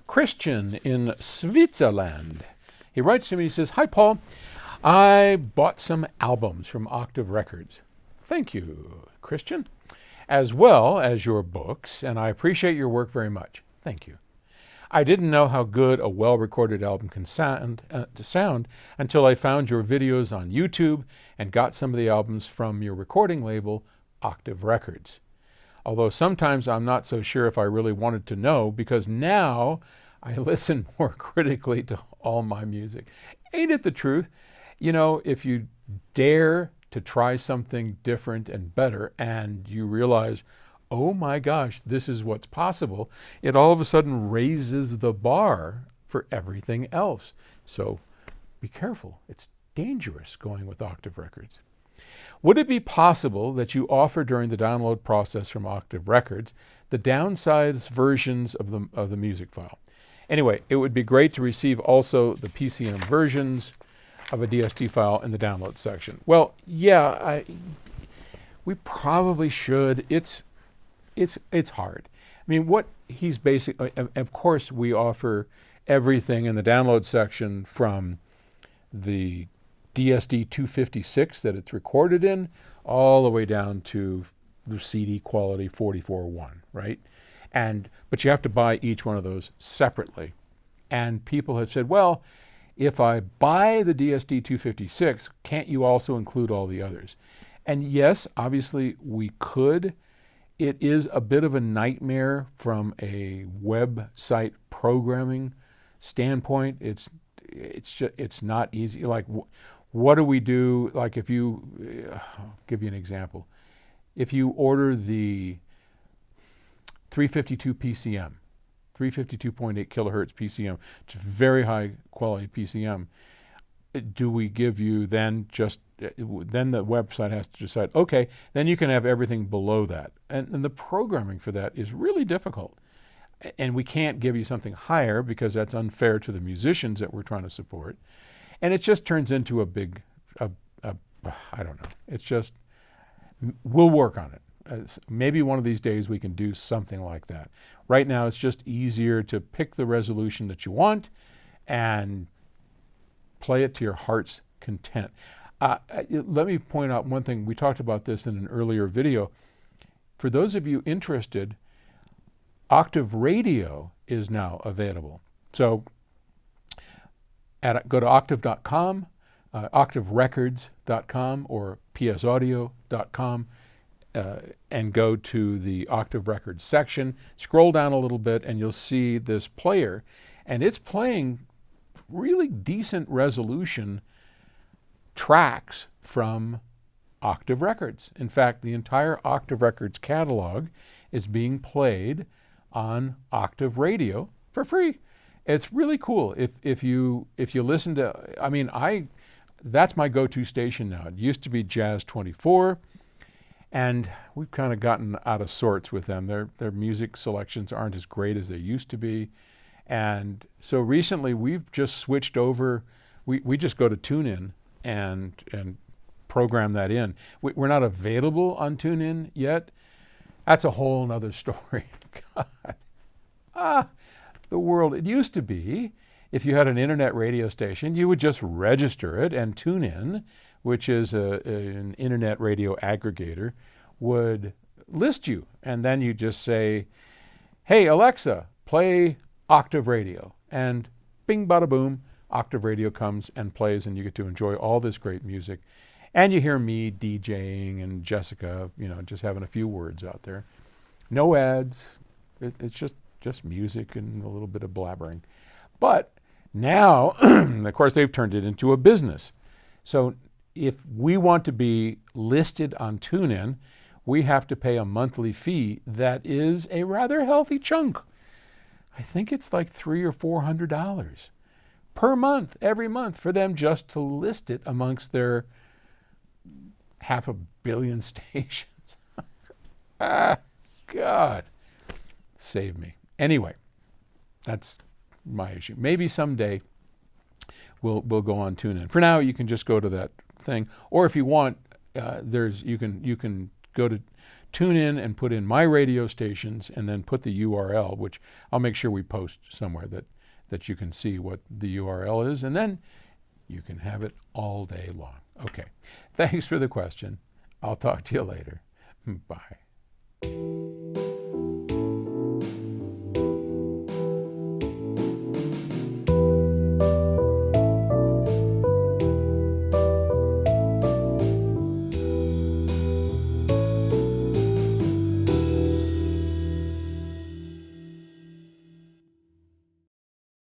Christian in Switzerland. He writes to me, he says, "Hi, Paul. I bought some albums from Octave Records." Thank you, Christian. "As well as your books, and I appreciate your work very much." Thank you. "I didn't know how good a well-recorded album can sound until I found your videos on YouTube and got some of the albums from your recording label, Octave Records. Although sometimes I'm not so sure if I really wanted to know, because now I listen more critically to all my music." Ain't it the truth? You know, if you dare to try something different and better and you realize, oh my gosh, this is what's possible, it all of a sudden raises the bar for everything else. So be careful. It's dangerous going with Octave Records. "Would it be possible that you offer during the download process from Octave Records the downsized versions of the music file? Anyway, it would be great to receive also the PCM versions of a DST file in the download section." Well, yeah, we probably should. It's hard. I mean, what he's basically, of course, we offer everything in the download section from the DSD 256 that it's recorded in, all the way down to the CD quality 44.1, right? But you have to buy each one of those separately. And people have said, well, if I buy the DSD 256, can't you also include all the others? And yes, obviously we could. It is a bit of a nightmare from a website programming standpoint. It's not easy. Like, what do we do? Like, if you, I'll give you an example. If you order the 352 PCM, 352.8 kilohertz PCM, it's very high quality PCM, do we give you then then the website has to decide, okay, then you can have everything below that. And the programming for that is really difficult. And we can't give you something higher because that's unfair to the musicians that we're trying to support. And it just turns into a big, I don't know. It's just, we'll work on it. Maybe one of these days we can do something like that. Right now it's just easier to pick the resolution that you want and play it to your heart's content. Let me point out one thing. We talked about this in an earlier video. For those of you interested, Octave Radio is now available. So go to octave.com, octaverecords.com, or psaudio.com, and go to the Octave Records section. Scroll down a little bit and you'll see this player, and it's playing really decent resolution tracks from Octave Records. In fact, the entire Octave Records catalog is being played on Octave Radio for free. It's really cool. If you listen to, I mean, that's my go-to station now. It used to be Jazz 24, and we've kind of gotten out of sorts with them. Their music selections aren't as great as they used to be. And so recently we've just switched over. We just go to TuneIn and program that in. We're not available on TuneIn yet. That's a whole nother story. God. The world. It used to be, if you had an internet radio station, you would just register it, and TuneIn, which is an internet radio aggregator, would list you. And then you just say, hey, Alexa, play Octave Radio. And bing, bada, boom, Octave Radio comes and plays, and you get to enjoy all this great music. And you hear me DJing and Jessica, just having a few words out there. No ads. It's just music and a little bit of blabbering. But now, of course, they've turned it into a business. So if we want to be listed on TuneIn, we have to pay a monthly fee that is a rather healthy chunk. I think it's like $300 or $400 per month, every month, for them just to list it amongst their 500 million stations. God, save me. Anyway, that's my issue. Maybe someday we'll go on TuneIn. For now, you can just go to that thing, or if you want, you can go to tune in and put in my radio stations and then put the URL, which I'll make sure we post somewhere that you can see what the URL is, and then you can have it all day long. Okay. Thanks for the question. I'll talk to you later. Bye.